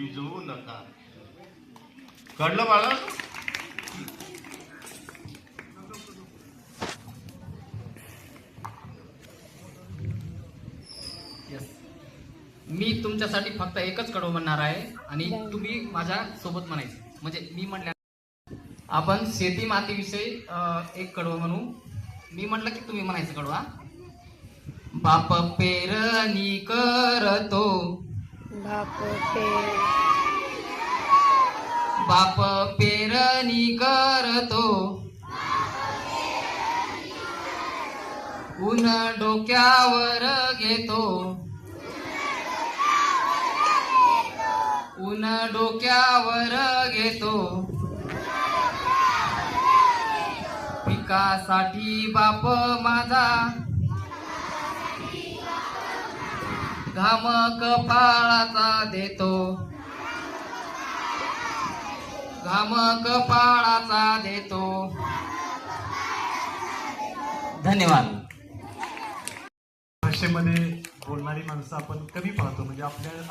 भिजवू नका. कळलं बाळा? मी तुमच्यासाठी फक्त एकच कडवं म्हणणार आहे आणि तुम्ही माझ्या सोबत म्हणायचं. म्हणजे मी म्हणल्या आपण शेती मातीविषयी एक कडवं म्हणू. मी म्हटलं की तुम्ही म्हणायचं कडवा. बाप पेरणी करतो, बाप पेरणी करतो, ऊन डोक्यावर घेतो, ऊन डोक्यावर घेतो, पिकासाठी बाप माझा घाम कपाळाचा देतो, घाम कपाळाचा देतो. धन्यवाद. भाषेमध्ये बोलणारी माणसं आपण कमी पाहतो. म्हणजे आपल्या